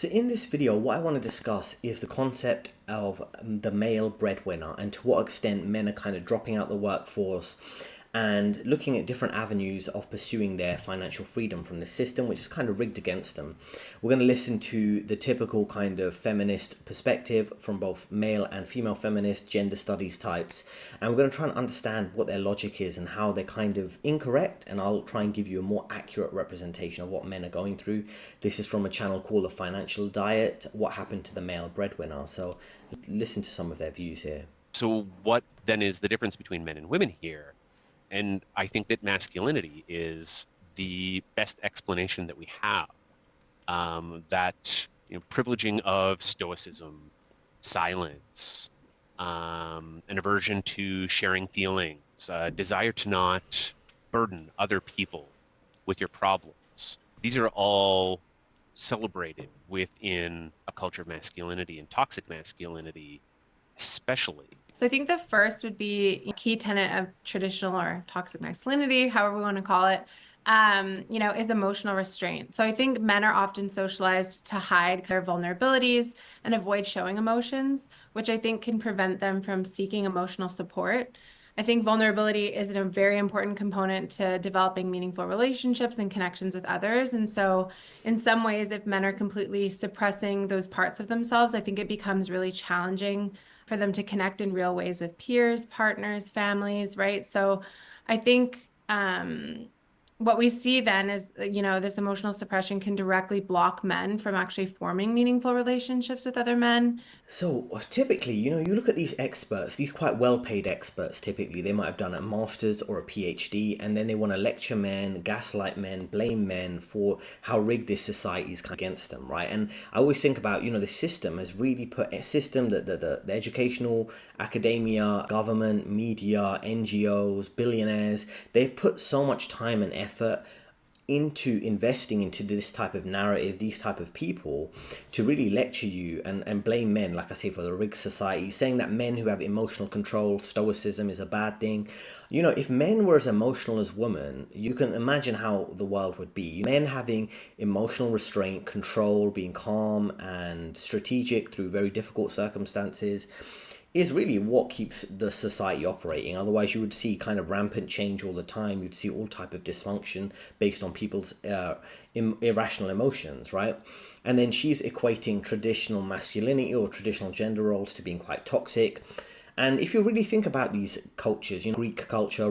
So in this video, what I want to discuss is the concept of the male breadwinner and to what extent men are kind of dropping out the workforce and looking at different avenues of pursuing their financial freedom from the system, which is kind of rigged against them. We're going to listen to the typical kind of feminist perspective from both male and female feminist gender studies types, and we're going to try and understand what their logic is and how they're kind of incorrect, and I'll try and give you a more accurate representation of what men are going through. This is from a channel called The Financial Diet, What Happened to the Male Breadwinner. So listen to some of their views here. So what then is the difference between men and women here? And I think that masculinity is the best explanation that we have. That privileging of stoicism, silence, an aversion to sharing feelings, desire to not burden other people with your problems. These are all celebrated within a culture of masculinity and toxic masculinity, especially. So I think the first would be a key tenet of traditional or toxic masculinity, however we want to call it, is emotional restraint. So I think men are often socialized to hide their vulnerabilities and avoid showing emotions, which I think can prevent them from seeking emotional support. I think vulnerability is a very important component to developing meaningful relationships and connections with others. And so in some ways, if men are completely suppressing those parts of themselves, I think it becomes really challenging for them to connect in real ways with peers, partners, families, right? So I think what we see then is, this emotional suppression can directly block men from actually forming meaningful relationships with other men. So typically, you look at these experts, these quite well-paid experts, typically, they might have done a master's or a PhD, and then they want to lecture men, gaslight men, blame men for how rigged this society is against them, right? And I always think about, the system has really put a system that the educational, academia, government, media, NGOs, billionaires, they've put so much time and effort into investing into this type of narrative, these type of people, to really lecture you and blame men, like I say, for the rigged society, saying that men who have emotional control, stoicism is a bad thing. If men were as emotional as women, you can imagine how the world would be. Men having emotional restraint, control, being calm and strategic through very difficult circumstances is really what keeps the society operating. Otherwise, you would see kind of rampant change all the time. You'd see all type of dysfunction based on people's irrational emotions, right? And then she's equating traditional masculinity or traditional gender roles to being quite toxic. And if you really think about these cultures, Greek culture,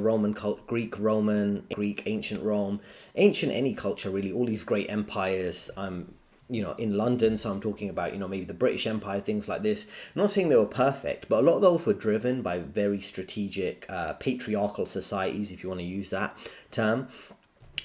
Greek, Roman, Greek, ancient Rome, ancient any culture really, all these great empires, in London, so I'm talking about, maybe the British Empire, things like this. I'm not saying they were perfect, but a lot of those were driven by very strategic, patriarchal societies, if you want to use that term.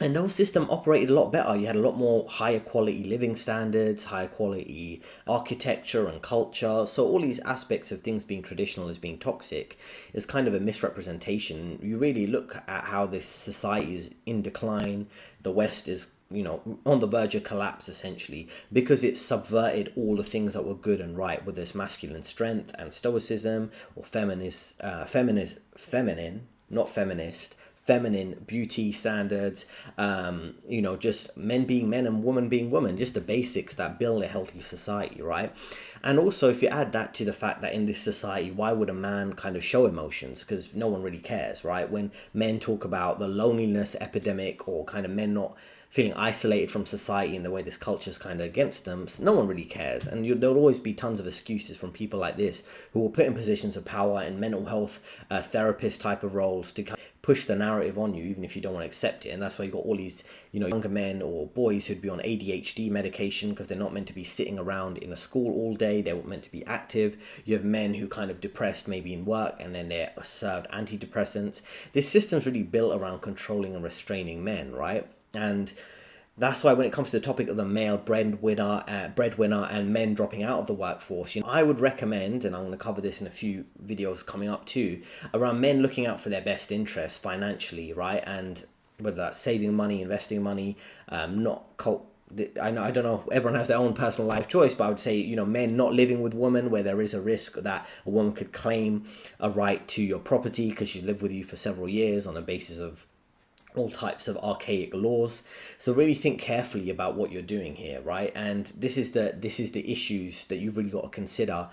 And those systems operated a lot better. You had a lot more higher quality living standards, higher quality architecture and culture. So all these aspects of things being traditional as being toxic is kind of a misrepresentation. You really look at how this society is in decline. The West is on the verge of collapse, essentially, because it subverted all the things that were good and right, whether it's masculine strength and stoicism or feminine beauty standards, just men being men and women being women, just the basics that build a healthy society, right? And also, if you add that to the fact that in this society, why would a man kind of show emotions? Because no one really cares, right? When men talk about the loneliness epidemic or kind of men not feeling isolated from society in the way this culture is kind of against them, no one really cares. And there'll always be tons of excuses from people like this who will put in positions of power and mental health therapist type of roles to kind of push the narrative on you, even if you don't want to accept it. And that's why you got all these, younger men or boys who'd be on ADHD medication because they're not meant to be sitting around in a school all day. They're meant to be active. You have men who kind of depressed maybe in work and then they're served antidepressants. This system's really built around controlling and restraining men, right? And that's why when it comes to the topic of the male breadwinner and men dropping out of the workforce, I would recommend, and I'm going to cover this in a few videos coming up too, around men looking out for their best interests financially, right? And whether that's saving money, investing money, I don't know, everyone has their own personal life choice, but I would say, men not living with women where there is a risk that a woman could claim a right to your property because she's lived with you for several years on a basis of all types of archaic laws. So really think carefully about what you're doing here, right? And this is the issues that you've really got to consider.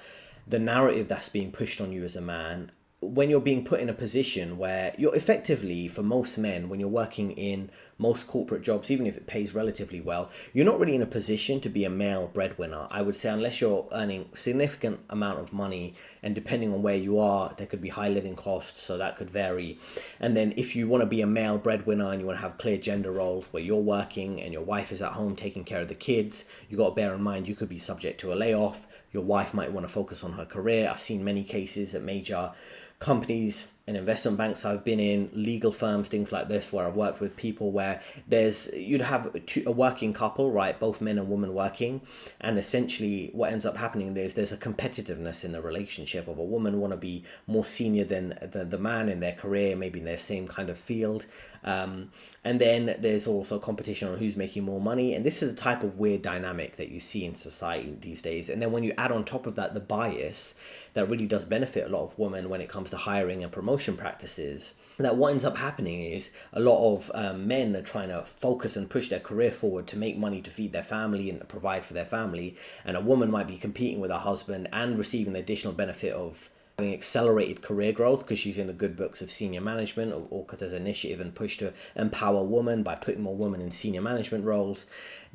The narrative that's being pushed on you as a man, when you're being put in a position where you're effectively, for most men, when you're working in most corporate jobs, even if it pays relatively well, you're not really in a position to be a male breadwinner. I would say, unless you're earning significant amount of money, and depending on where you are, there could be high living costs, so that could vary. And then if you want to be a male breadwinner and you want to have clear gender roles where you're working and your wife is at home taking care of the kids, you got to bear in mind you could be subject to a layoff. Your wife might want to focus on her career. I've seen many cases at major companies and investment banks I've been in, legal firms, things like this, where I've worked with people where you'd have a working couple, right? Both men and women working. And essentially what ends up happening there's a competitiveness in the relationship of a woman want to be more senior than the man in their career, maybe in their same kind of field. And then there's also competition on who's making more money. And this is a type of weird dynamic that you see in society these days. And then when you add on top of that the bias that really does benefit a lot of women when it comes to hiring and promotion practices, that what ends up happening is a lot of men are trying to focus and push their career forward to make money to feed their family and provide for their family. And a woman might be competing with her husband and receiving the additional benefit of having accelerated career growth because she's in the good books of senior management, or because there's an initiative and push to empower women by putting more women in senior management roles.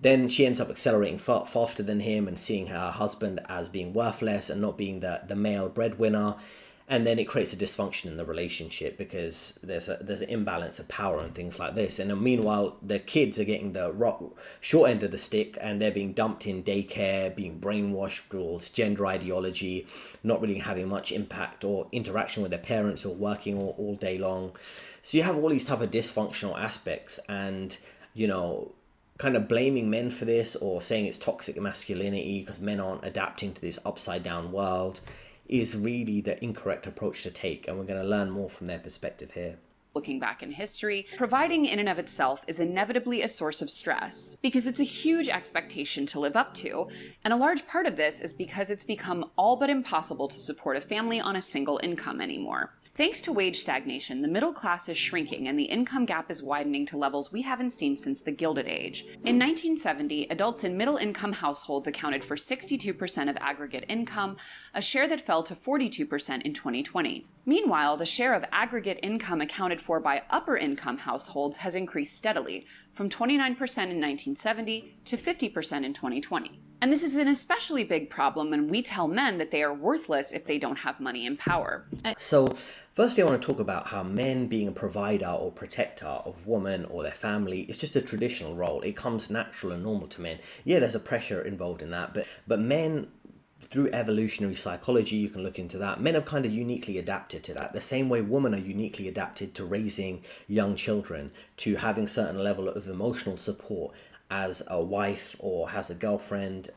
Then she ends up accelerating faster than him and seeing her husband as being worthless and not being the male breadwinner. And then it creates a dysfunction in the relationship because there's an imbalance of power and things like this. And meanwhile, the kids are getting the short end of the stick and they're being dumped in daycare, being brainwashed towards gender ideology, not really having much impact or interaction with their parents or working all day long. So you have all these type of dysfunctional aspects, and, kind of blaming men for this or saying it's toxic masculinity because men aren't adapting to this upside down world is really the incorrect approach to take, and we're going to learn more from their perspective here. Looking back in history, providing in and of itself is inevitably a source of stress because it's a huge expectation to live up to, and a large part of this is because it's become all but impossible to support a family on a single income anymore. Thanks to wage stagnation, the middle class is shrinking and the income gap is widening to levels we haven't seen since the Gilded Age. In 1970, adults in middle-income households accounted for 62% of aggregate income, a share that fell to 42% in 2020. Meanwhile, the share of aggregate income accounted for by upper-income households has increased steadily, from 29% in 1970 to 50% in 2020. And this is an especially big problem when we tell men that they are worthless if they don't have money and power. So, firstly, I want to talk about how men being a provider or protector of women or their family is just a traditional role. It comes natural and normal to men. Yeah, there's a pressure involved in that, but men, through evolutionary psychology, you can look into that. Men have kind of uniquely adapted to that. The same way women are uniquely adapted to raising young children, to having certain level of emotional support as a wife or as a girlfriend,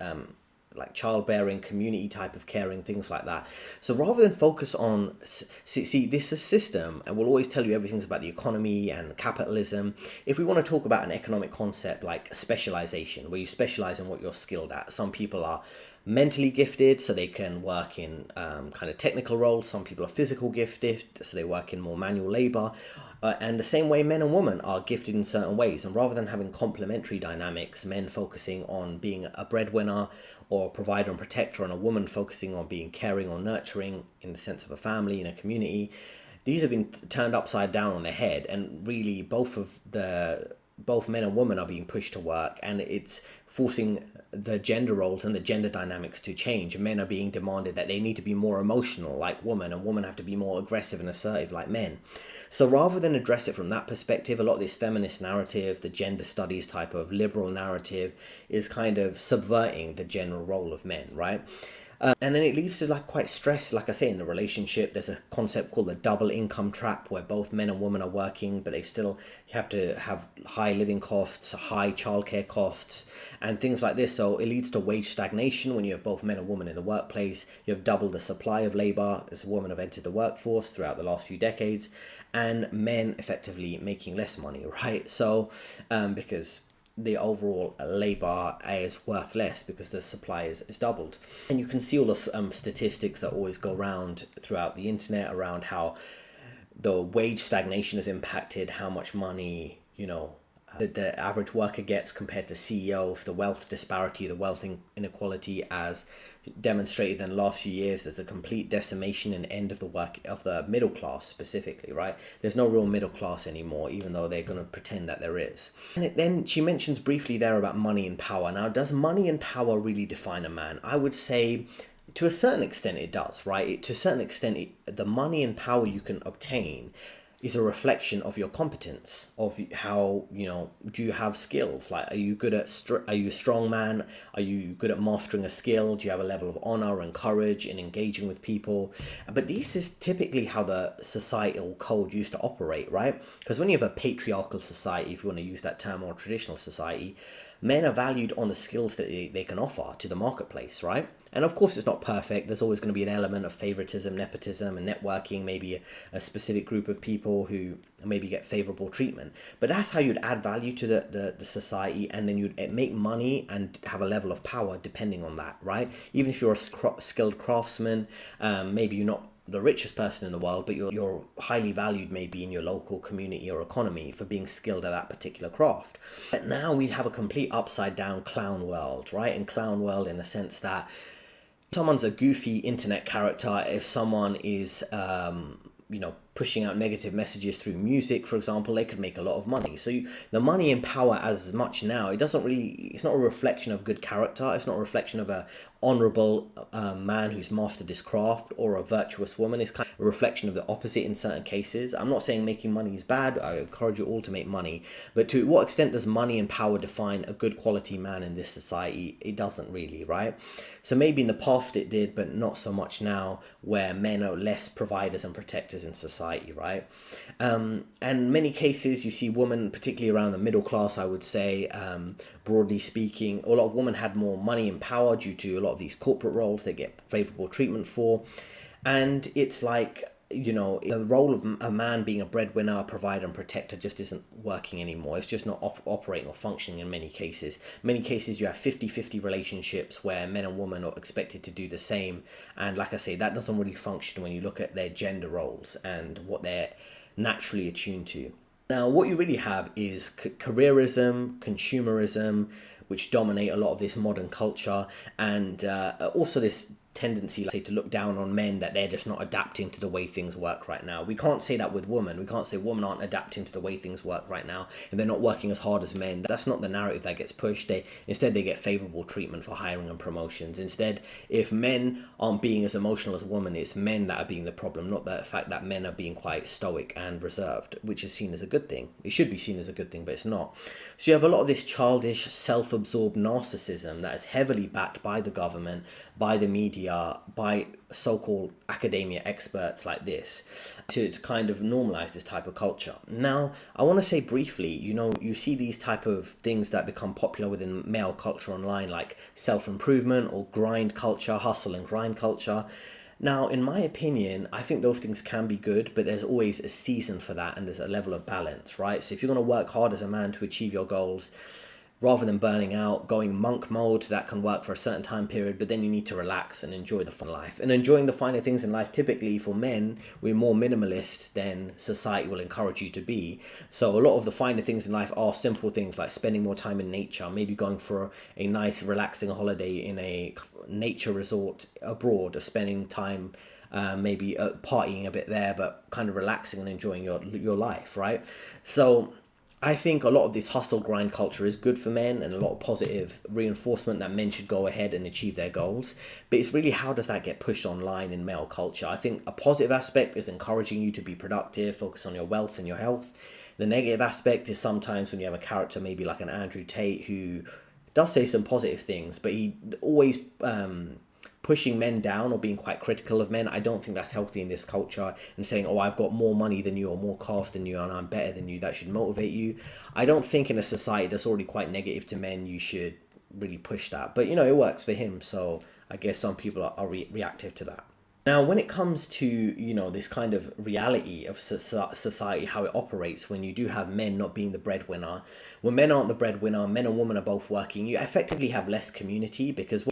like childbearing, community type of caring, things like that. So rather than focus on, see, this is a system, and we'll always tell you everything's about the economy and capitalism. If we want to talk about an economic concept like specialization, where you specialize in what you're skilled at, some people are mentally gifted, so they can work in kind of technical roles. Some people are physical gifted, so they work in more manual labor. And the same way men and women are gifted in certain ways. And rather than having complementary dynamics, men focusing on being a breadwinner or a provider and protector, and a woman focusing on being caring or nurturing in the sense of a family and a community, these have been turned upside down on their head. And really both men and women are being pushed to work, and it's forcing the gender roles and the gender dynamics to change. Men are being demanded that they need to be more emotional like women, and women have to be more aggressive and assertive like men. So rather than address it from that perspective, a lot of this feminist narrative, the gender studies type of liberal narrative, is kind of subverting the general role of men, right? And then it leads to quite stress, like I say, in the relationship. There's a concept called the double income trap, where both men and women are working, but they still have to have high living costs, high childcare costs, and things like this. So it leads to wage stagnation when you have both men and women in the workplace. You have double the supply of labor as women have entered the workforce throughout the last few decades, and men effectively making less money, right? So because the overall labor is worth less because the supply is doubled. And you can see all the statistics that always go around throughout the internet around how the wage stagnation has impacted how much money you know, the average worker gets compared to CEOs, the wealth disparity, the wealth inequality as demonstrated in the last few years. There's a complete decimation and end of the middle class specifically, right? There's no real middle class anymore, even though they're going to pretend that there is. And then she mentions briefly there about money and power. Now, does money and power really define a man? I would say to a certain extent it does, right? To a certain extent, the money and power you can obtain is a reflection of your competence, of how, do you have skills? Like, are you good at, are you a strong man? Are you good at mastering a skill? Do you have a level of honor and courage in engaging with people? But this is typically how the societal code used to operate, right? Because when you have a patriarchal society, if you want to use that term, or traditional society, men are valued on the skills that they can offer to the marketplace, right? And of course, it's not perfect. There's always going to be an element of favoritism, nepotism, and networking, maybe a specific group of people who maybe get favorable treatment. But that's how you'd add value to the society, and then you'd make money and have a level of power depending on that, right? Even if you're a skilled craftsman, maybe you're not the richest person in the world, but you're highly valued maybe in your local community or economy for being skilled at that particular craft. But now we have a complete upside down clown world, right? And clown world in the sense that someone's a goofy internet character, if someone is pushing out negative messages through music, for example, they could make a lot of money. So the money and power as much now, it's not a reflection of good character. It's not a reflection of a honorable man who's mastered his craft, or a virtuous woman. It's kind of a reflection of the opposite in certain cases. I'm not saying making money is bad. I encourage you all to make money. But to what extent does money and power define a good quality man in this society? It doesn't really, right? So maybe in the past it did, but not so much now, where men are less providers and protectors in society, right? And in many cases you see women, particularly around the middle class, I would say, broadly speaking, a lot of women had more money and power due to a lot of these corporate roles they get favorable treatment for. And it's like, the role of a man being a breadwinner, provider and protector just isn't working anymore. It's just not operating or functioning in many cases. Many cases you have 50-50 relationships where men and women are expected to do the same. And like I say, that doesn't really function when you look at their gender roles and what they're naturally attuned to. Now, what you really have is careerism, consumerism, which dominate a lot of this modern culture, and also this tendency, like, to look down on men, that they're just not adapting to the way things work right now. We can't say that with women. We can't say women aren't adapting to the way things work right now and they're not working as hard as men. That's not the narrative that gets pushed. Instead they get favorable treatment for hiring and promotions. Instead, if men aren't being as emotional as women, it's men that are being the problem, not the fact that men are being quite stoic and reserved, which is seen as a good thing. It should be seen as a good thing, but it's not. So you have a lot of this childish, self-absorbed narcissism that is heavily backed by the government, by the media, by so-called academia experts like this, to kind of normalize this type of culture. Now, I want to say briefly, you see these type of things that become popular within male culture online, like self-improvement or grind culture, hustle and grind culture. Now, in my opinion, I think those things can be good, but there's always a season for that and there's a level of balance, right? So if you're going to work hard as a man to achieve your goals, rather than burning out, going monk mode, that can work for a certain time period, but then you need to relax and enjoy the fun life. And enjoying the finer things in life, typically for men, we're more minimalist than society will encourage you to be. So a lot of the finer things in life are simple things like spending more time in nature, maybe going for a nice relaxing holiday in a nature resort abroad, or spending time maybe partying a bit there, but kind of relaxing and enjoying your life, right? So I think a lot of this hustle grind culture is good for men, and a lot of positive reinforcement that men should go ahead and achieve their goals. But it's really, how does that get pushed online in male culture? I think a positive aspect is encouraging you to be productive, focus on your wealth and your health. The negative aspect is sometimes when you have a character maybe like an Andrew Tate, who does say some positive things, but he always pushing men down or being quite critical of men. I don't think that's healthy in this culture, and saying, oh, I've got more money than you or more cars than you and I'm better than you, that should motivate you. I don't think in a society that's already quite negative to men, you should really push that. But, it works for him. So I guess some people are reactive to that. Now, when it comes to, this kind of reality of society, how it operates, when you do have men not being the breadwinner, when men aren't the breadwinner, men and women are both working, you effectively have less community, because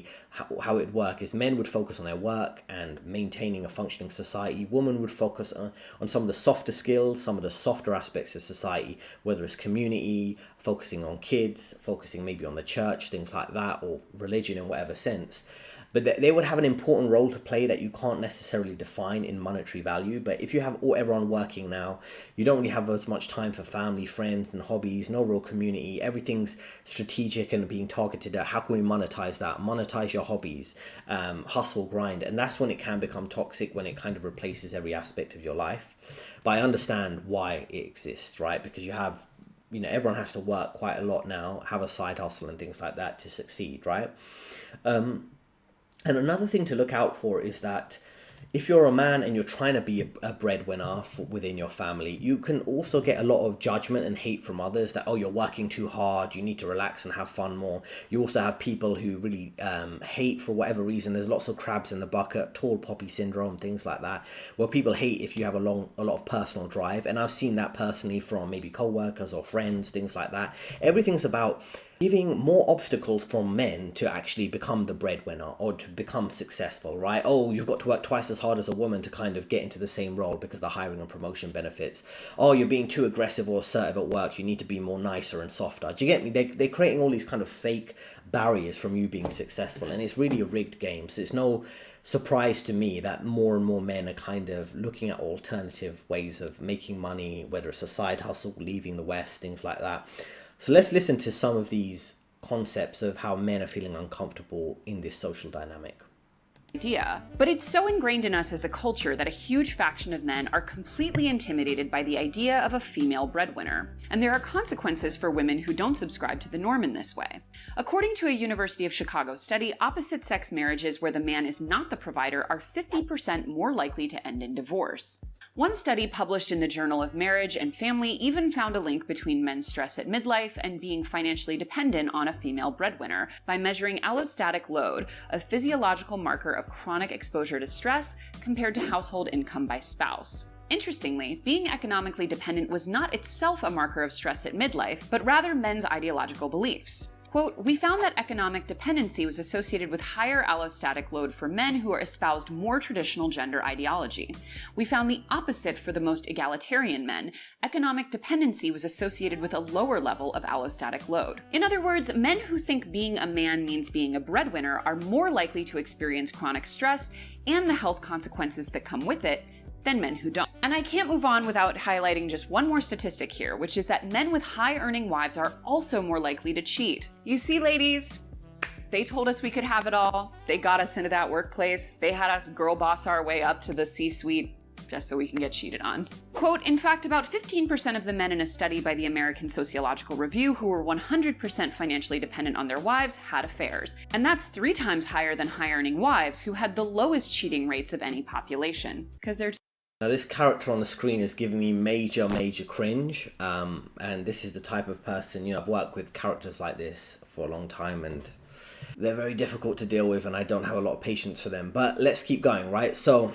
how it would work is men would focus on their work and maintaining a functioning society. Women would focus on some of the softer skills, some of the softer aspects of society, whether it's community, focusing on kids, focusing maybe on the church, things like that, or religion in whatever sense. But they would have an important role to play that you can't necessarily define in monetary value. But if you have everyone working now, you don't really have as much time for family, friends, and hobbies, no real community. Everything's strategic and being targeted at how can we monetize that? Monetize your hobbies, hustle, grind. And that's when it can become toxic, when it kind of replaces every aspect of your life. But I understand why it exists, right? Because you have, everyone has to work quite a lot now, have a side hustle and things like that to succeed, right? And another thing to look out for is that if you're a man and you're trying to be a breadwinner within your family, you can also get a lot of judgment and hate from others that, oh, you're working too hard, you need to relax and have fun more. You also have people who really hate for whatever reason. There's lots of crabs in the bucket, tall poppy syndrome, things like that, where people hate if you have a lot of personal drive. And I've seen that personally from maybe co-workers or friends, things like that. Everything's about giving more obstacles from men to actually become the breadwinner or to become successful, right? Oh, you've got to work twice as hard as a woman to kind of get into the same role because the hiring and promotion benefits. Oh, you're being too aggressive or assertive at work. You need to be more nicer and softer. Do you get me? They're creating all these kind of fake barriers from you being successful. And it's really a rigged game. So it's no surprise to me that more and more men are kind of looking at alternative ways of making money, whether it's a side hustle, leaving the West, things like that. So let's listen to some of these concepts of how men are feeling uncomfortable in this social dynamic. But it's so ingrained in us as a culture that a huge faction of men are completely intimidated by the idea of a female breadwinner. And there are consequences for women who don't subscribe to the norm in this way. According to a University of Chicago study, opposite-sex marriages where the man is not the provider are 50% more likely to end in divorce. One study published in the Journal of Marriage and Family even found a link between men's stress at midlife and being financially dependent on a female breadwinner by measuring allostatic load, a physiological marker of chronic exposure to stress, compared to household income by spouse. Interestingly, being economically dependent was not itself a marker of stress at midlife, but rather men's ideological beliefs. Quote, we found that economic dependency was associated with higher allostatic load for men who espoused more traditional gender ideology. We found the opposite for the most egalitarian men. Economic dependency was associated with a lower level of allostatic load. In other words, men who think being a man means being a breadwinner are more likely to experience chronic stress and the health consequences that come with it than men who don't. And I can't move on without highlighting just one more statistic here, which is that men with high-earning wives are also more likely to cheat. You see, ladies, they told us we could have it all. They got us into that workplace. They had us girl boss our way up to the C-suite just so we can get cheated on. Quote, in fact, about 15% of the men in a study by the American Sociological Review who were 100% financially dependent on their wives had affairs. And that's 3 times higher than high-earning wives who had the lowest cheating rates of any population. Because they're Now, this character on the screen is giving me major cringe, and this is the type of person, I've worked with characters like this for a long time, and they're very difficult to deal with, and I don't have a lot of patience for them. But let's keep going, right? So,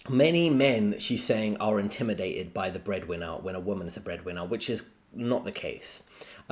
many men, she's saying, are intimidated by the breadwinner when a woman is a breadwinner, which is not the case.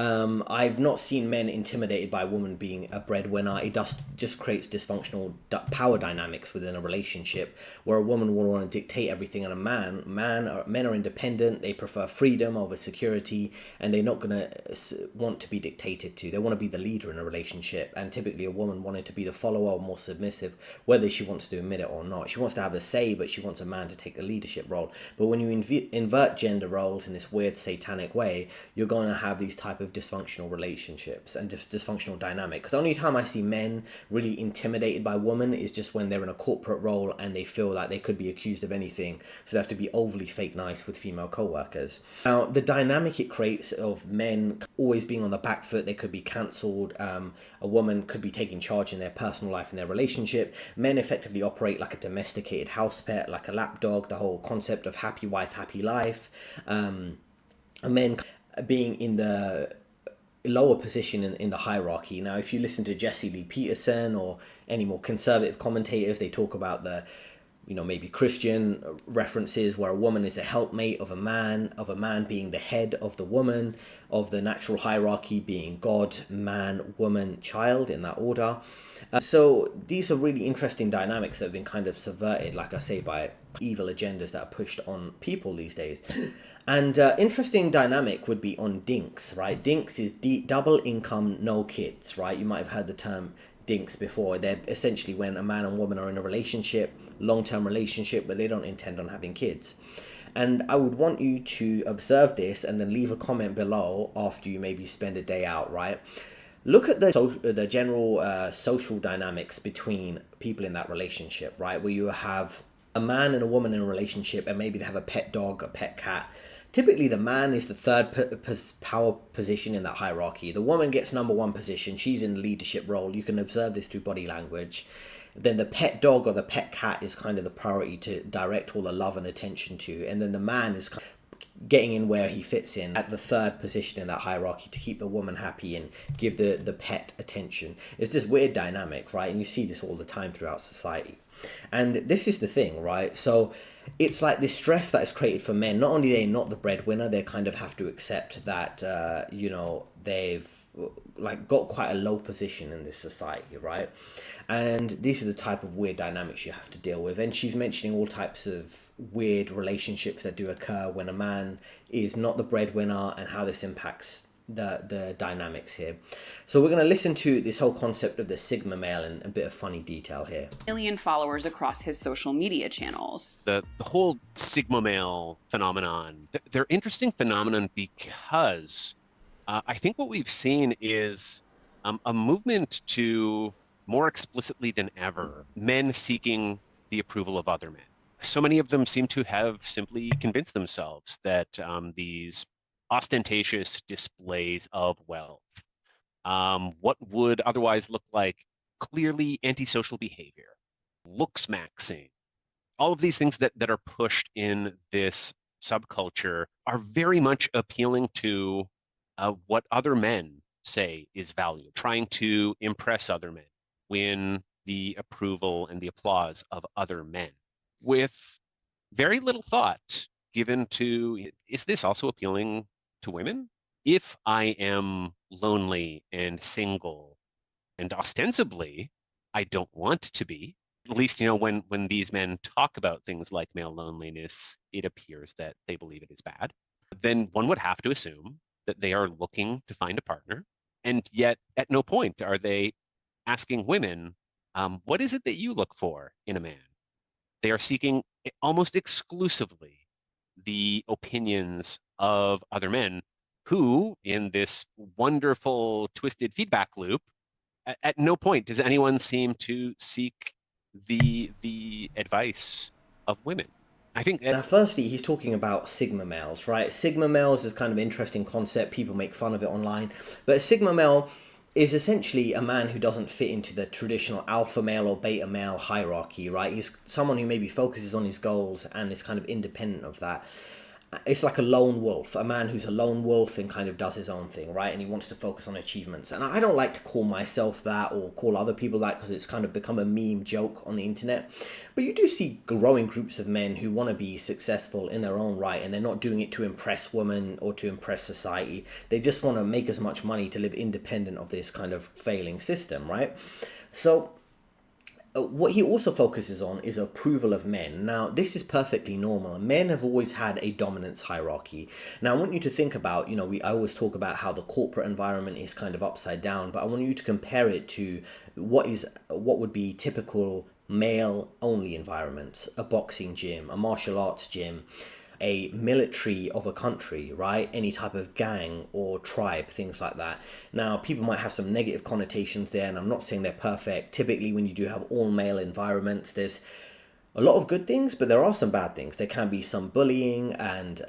I've not seen men intimidated by a woman being a breadwinner. It just creates dysfunctional power dynamics within a relationship where a woman will want to dictate everything, and men are independent. They prefer freedom over security, and they're not going to want to be dictated to. They want to be the leader in a relationship, and typically a woman wanted to be the follower or more submissive, whether she wants to admit it or not. She wants to have a say, but she wants a man to take the leadership role. But when you invert gender roles in this weird satanic way, you're going to have these type of dysfunctional relationships and dysfunctional dynamics. The only time I see men really intimidated by women is just when they're in a corporate role and they feel like they could be accused of anything, so they have to be overly fake nice with female co-workers. Now, the dynamic it creates of men always being on the back foot, they could be cancelled, a woman could be taking charge in their personal life and their relationship. Men effectively operate like a domesticated house pet, like a lapdog, the whole concept of happy wife, happy life. Men being in the lower position in the hierarchy. Now, if you listen to Jesse Lee Peterson or any more conservative commentators, they talk about the maybe Christian references where a woman is a helpmate of a man being the head of the woman, of the natural hierarchy being God, man, woman, child, in that order. So these are really interesting dynamics that have been kind of subverted, like I say, by evil agendas that are pushed on people these days. And interesting dynamic would be on dinks, right? Dinks is double income, no kids, right? You might have heard the term dinks before. They're essentially when a man and woman are in a relationship, long-term relationship, but they don't intend on having kids. And I would want you to observe this and then leave a comment below after you maybe spend a day out, right? Look at the general social dynamics between people in that relationship, right? Where you have a man and a woman in a relationship and maybe they have a pet dog, a pet cat. Typically, the man is the third power position in that hierarchy. The woman gets number one position. She's in the leadership role. You can observe this through body language. Then the pet dog or the pet cat is kind of the priority to direct all the love and attention to. And then the man is kind of getting in where he fits in at the third position in that hierarchy to keep the woman happy and give the pet attention. It's this weird dynamic, right? And you see this all the time throughout society. And this is the thing, right? So it's like this stress that is created for men. Not only are they not the breadwinner, they kind of have to accept that, they've like got quite a low position in this society, right? And these are the type of weird dynamics you have to deal with. And she's mentioning all types of weird relationships that do occur when a man is not the breadwinner and how this impacts the dynamics here. So we're going to listen to this whole concept of the Sigma male and a bit of funny detail here. Million followers across his social media channels. The whole Sigma male phenomenon, they're interesting phenomenon because I think what we've seen is a movement to, more explicitly than ever, men seeking the approval of other men. So many of them seem to have simply convinced themselves that these ostentatious displays of wealth, what would otherwise look like clearly antisocial behavior, looks maxing, all of these things that are pushed in this subculture are very much appealing to what other men say is value, trying to impress other men, win the approval and the applause of other men, with very little thought given to, is this also appealing to women? If I am lonely and single and ostensibly I don't want to be, at least, when these men talk about things like male loneliness, it appears that they believe it is bad, then one would have to assume that they are looking to find a partner. And yet at no point are they asking women, what is it that you look for in a man? They are seeking almost exclusively the opinions of other men who, in this wonderful twisted feedback loop, at no point does anyone seem to seek the advice of women. I think now, firstly, he's talking about Sigma males, right? Sigma males is kind of an interesting concept. People make fun of it online. But a Sigma male is essentially a man who doesn't fit into the traditional alpha male or beta male hierarchy, right? He's someone who maybe focuses on his goals and is kind of independent of that. It's like a lone wolf, a man who's a lone wolf and kind of does his own thing, right? And he wants to focus on achievements. And I don't like to call myself that or call other people that because it's kind of become a meme joke on the internet. But you do see growing groups of men who want to be successful in their own right, and they're not doing it to impress women or to impress society. They just want to make as much money to live independent of this kind of failing system, right? So what he also focuses on is approval of men. Now, this is perfectly normal. Men have always had a dominance hierarchy. Now, I want you to think about, I always talk about how the corporate environment is kind of upside down, but I want you to compare it to what would be typical male-only environments, a boxing gym, a martial arts gym, a military of a country, right? Any type of gang or tribe, things like that. Now, people might have some negative connotations there, and I'm not saying they're perfect. Typically, when you do have all male environments, there's a lot of good things, but there are some bad things. There can be some bullying and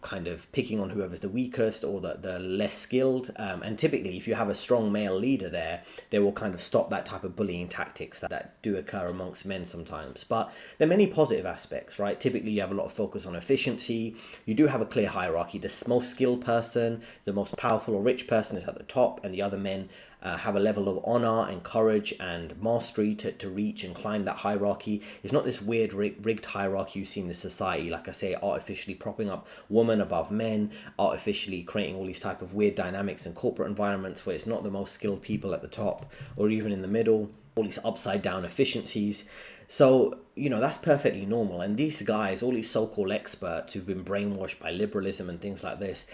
kind of picking on whoever's the weakest or the less skilled. And typically, if you have a strong male leader there, they will kind of stop that type of bullying tactics that do occur amongst men sometimes. But there are many positive aspects, right? Typically, you have a lot of focus on efficiency. You do have a clear hierarchy. The most skilled person, the most powerful or rich person is at the top, and the other men have a level of honor and courage and mastery to reach and climb that hierarchy. It's not this weird rigged hierarchy you see in the society, like I say, artificially propping up women above men, artificially creating all these type of weird dynamics in corporate environments where it's not the most skilled people at the top or even in the middle, all these upside down efficiencies. So, you know, that's perfectly normal. And these guys, all these so-called experts who've been brainwashed by liberalism and things like this,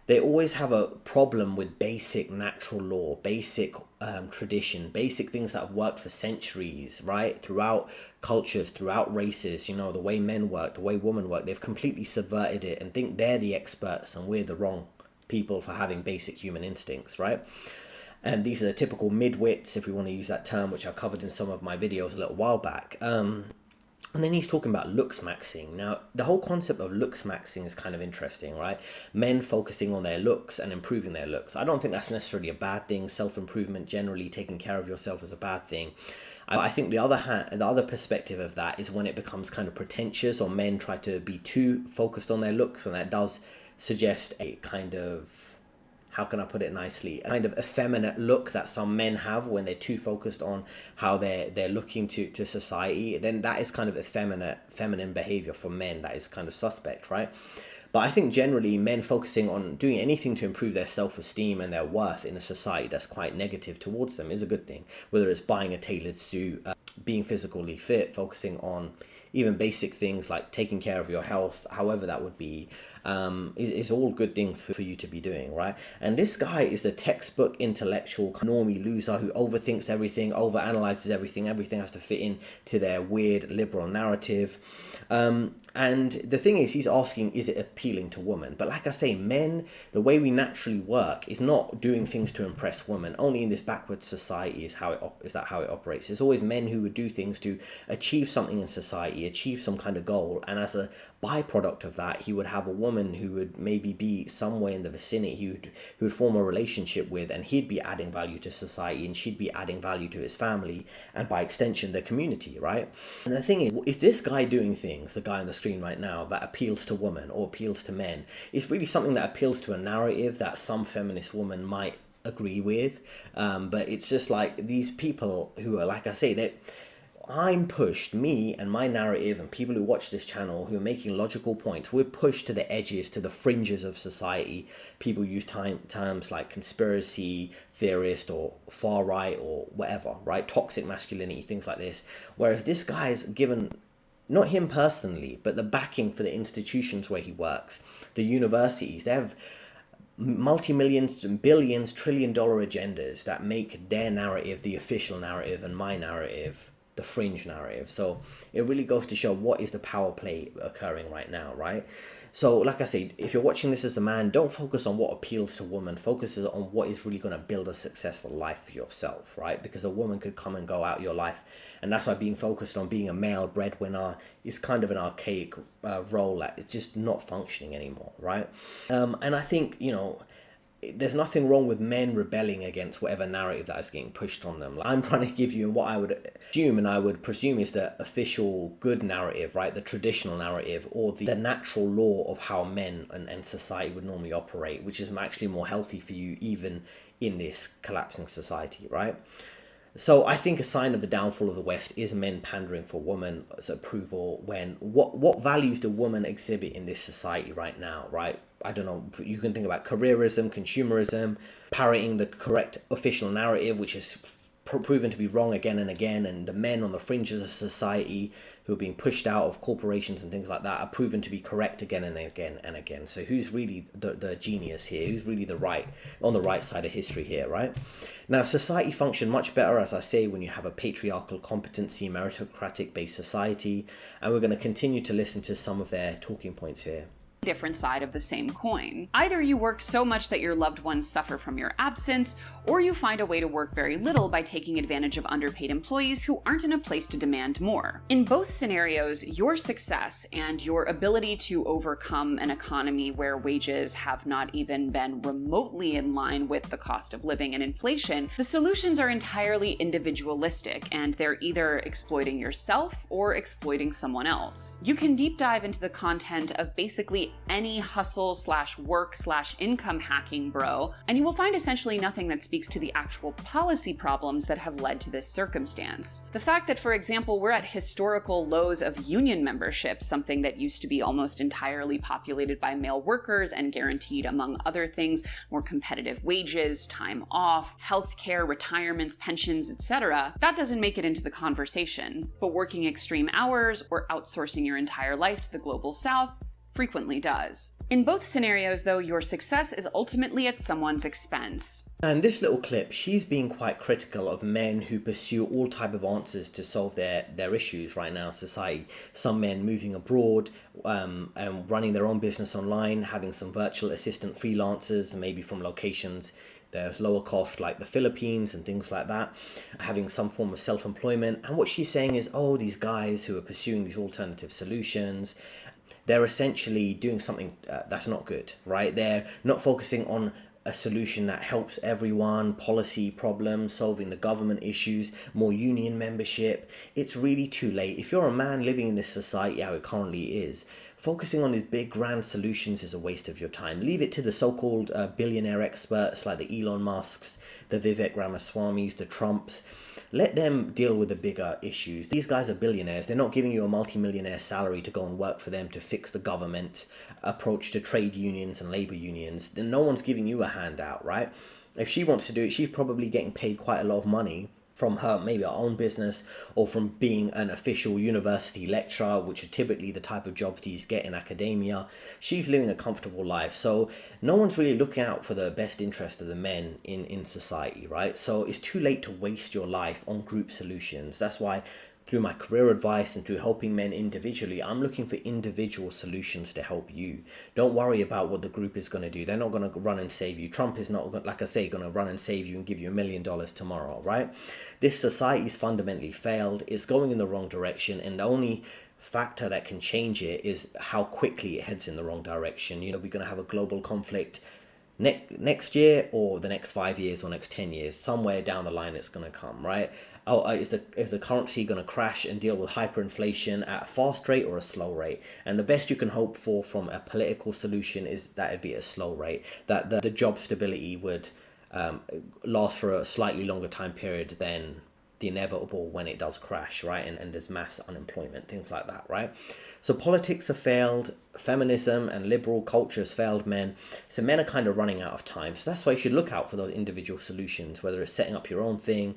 they always have a problem with basic natural law, basic tradition, basic things that have worked for centuries, right? Throughout cultures, throughout races, you know, the way men work, the way women work, they've completely subverted it and think they're the experts and we're the wrong people for having basic human instincts, right? And these are the typical midwits, if we want to use that term, which I covered in some of my videos a little while back. And then he's talking about looks maxing. Now, the whole concept of looks maxing is kind of interesting, right? Men focusing on their looks and improving their looks. I don't think that's necessarily a bad thing. Self-improvement, generally taking care of yourself, is a bad thing. I think the other perspective of that is when it becomes kind of pretentious, or men try to be too focused on their looks, and that does suggest a kind of, how can I put it nicely, a kind of effeminate look that some men have when they're too focused on how they're looking to society. Then that is kind of feminine behavior for men that is kind of suspect, right? But I think generally men focusing on doing anything to improve their self-esteem and their worth in a society that's quite negative towards them is a good thing. Whether it's buying a tailored suit, being physically fit, focusing on even basic things like taking care of your health, however that would be, is all good things for you to be doing, right? And this guy is the textbook intellectual normie loser who overthinks everything, overanalyzes everything. Everything has to fit in to their weird liberal narrative. And the thing is, he's asking, is it appealing to women? But like I say, men, the way we naturally work is not doing things to impress women. Only in this backward society is that how it operates. It's always men who would do things to achieve something in society, achieve some kind of goal, and as a byproduct of that, he would have a woman who would maybe be somewhere in the vicinity who would form a relationship with, and he'd be adding value to society, and she'd be adding value to his family, and by extension the community, right? And the thing is this guy doing things, the guy on the screen right now, that appeals to women or appeals to men, is really something that appeals to a narrative that some feminist woman might agree with, but it's just like these people who are, like I say, that I'm pushed, me and my narrative and people who watch this channel who are making logical points, we're pushed to the edges, to the fringes of society. People use terms like conspiracy theorist or far right or whatever, right? Toxic masculinity, things like this. Whereas this guy's given, not him personally, but the backing for the institutions where he works, the universities. They have multi-millions and billions, trillion-dollar agendas that make their narrative the official narrative and my narrative the fringe narrative. So it really goes to show what is the power play occurring right now, right? So like I said, if you're watching this as a man, don't focus on what appeals to women, focus on what is really going to build a successful life for yourself, right? Because a woman could come and go out your life, and that's why being focused on being a male breadwinner is kind of an archaic role that it's just not functioning anymore, right? And I think, you know, there's nothing wrong with men rebelling against whatever narrative that is getting pushed on them. Like, I'm trying to give you what I would assume and I would presume is the official good narrative, right? The traditional narrative, or the natural law of how men and society would normally operate, which is actually more healthy for you even in this collapsing society, right? So I think a sign of the downfall of the West is men pandering for women's approval when what values do women exhibit in this society right now, right? I don't know, you can think about careerism, consumerism, parroting the correct official narrative, which is proven to be wrong again and again, and the men on the fringes of society who are being pushed out of corporations and things like that are proven to be correct again and again and again. So who's really the genius here? Who's really on the right side of history here, right? Now, society functions much better, as I say, when you have a patriarchal, competency, meritocratic-based society, and we're going to continue to listen to some of their talking points here. Different side of the same coin. Either you work so much that your loved ones suffer from your absence, or you find a way to work very little by taking advantage of underpaid employees who aren't in a place to demand more. In both scenarios, your success and your ability to overcome an economy where wages have not even been remotely in line with the cost of living and inflation, the solutions are entirely individualistic, and they're either exploiting yourself or exploiting someone else. You can deep dive into the content of basically literally any hustle/work/income hacking bro, and you will find essentially nothing that speaks to the actual policy problems that have led to this circumstance. The fact that, for example, we're at historical lows of union membership, something that used to be almost entirely populated by male workers and guaranteed, among other things, more competitive wages, time off, healthcare, retirements, pensions, etc., that doesn't make it into the conversation. But working extreme hours or outsourcing your entire life to the global south frequently does. In both scenarios, though, your success is ultimately at someone's expense. And this little clip, she's being quite critical of men who pursue all type of answers to solve their issues right now in society. Some men moving abroad, and running their own business online, having some virtual assistant freelancers, maybe from locations there's lower cost like the Philippines and things like that, having some form of self-employment. And what she's saying is, oh, these guys who are pursuing these alternative solutions, they're essentially doing something that's not good, right? They're not focusing on a solution that helps everyone, policy problems, solving the government issues, more union membership. It's really too late. If you're a man living in this society how it currently is, focusing on these big grand solutions is a waste of your time. Leave it to the so-called billionaire experts like the Elon Musks, the Vivek Ramaswamis, the Trumps. Let them deal with the bigger issues. These guys are billionaires. They're not giving you a multi-millionaire salary to go and work for them to fix the government approach to trade unions and labor unions. Then no one's giving you a handout, right? If she wants to do it, she's probably getting paid quite a lot of money from her, maybe her own business, or from being an official university lecturer, which are typically the type of jobs these get in academia. She's living a comfortable life. So no one's really looking out for the best interest of the men in society, right? So it's too late to waste your life on group solutions. That's why through my career advice and through helping men individually, I'm looking for individual solutions to help you. Don't worry about what the group is going to do. They're not going to run and save you. Trump is not, like I say, going to run and save you and give you $1 million tomorrow, right? This society's fundamentally failed. It's going in the wrong direction, and the only factor that can change it is how quickly it heads in the wrong direction. You know, we're going to have a global conflict next year or the next 5 years or next 10 years. Somewhere down the line it's going to come, right? Is the currency going to crash and deal with hyperinflation at a fast rate or a slow rate? And the best you can hope for from a political solution is that it'd be a slow rate, that the job stability would last for a slightly longer time period than the inevitable when it does crash, right? And there's mass unemployment, things like that, right? So politics have failed, feminism and liberal culture has failed men. So men are kind of running out of time. So that's why you should look out for those individual solutions, whether it's setting up your own thing,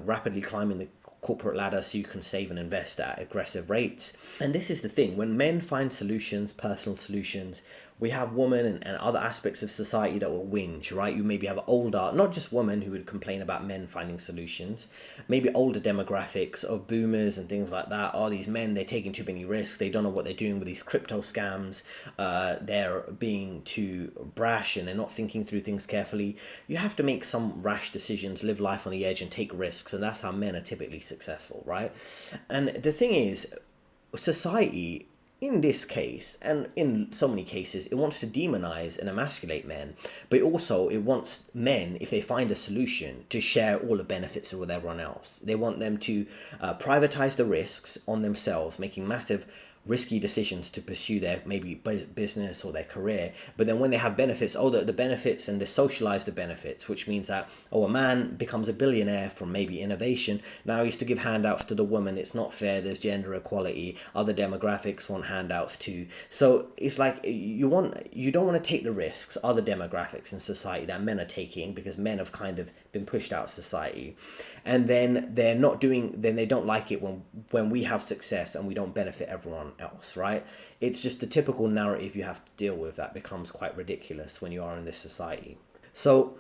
rapidly climbing the corporate ladder so you can save and invest at aggressive rates. And this is the thing, when men find solutions, personal solutions, we have women and other aspects of society that will whinge, right? You maybe have older, not just women who would complain about men finding solutions, maybe older demographics of boomers and things like that. Oh, these men, they're taking too many risks. They don't know what they're doing with these crypto scams. They're being too brash and they're not thinking through things carefully. You have to make some rash decisions, live life on the edge and take risks. And that's how men are typically successful, right? And the thing is, society, in this case, and in so many cases, it wants to demonize and emasculate men, but also it wants men, if they find a solution, to share all the benefits with everyone else. They want them to privatize the risks on themselves, making massive risky decisions to pursue their maybe business or their career, but then when they have benefits, the benefits, and they socialize the benefits, which means that a man becomes a billionaire from maybe innovation. Now he used to give handouts to the woman. It's not fair. There's gender equality. Other demographics want handouts too. So it's like you don't want to take the risks other demographics in society that men are taking, because men have kind of been pushed out of society, and then they don't like it when we have success and we don't benefit everyone else, right? It's just the typical narrative you have to deal with that becomes quite ridiculous when you are in this society. So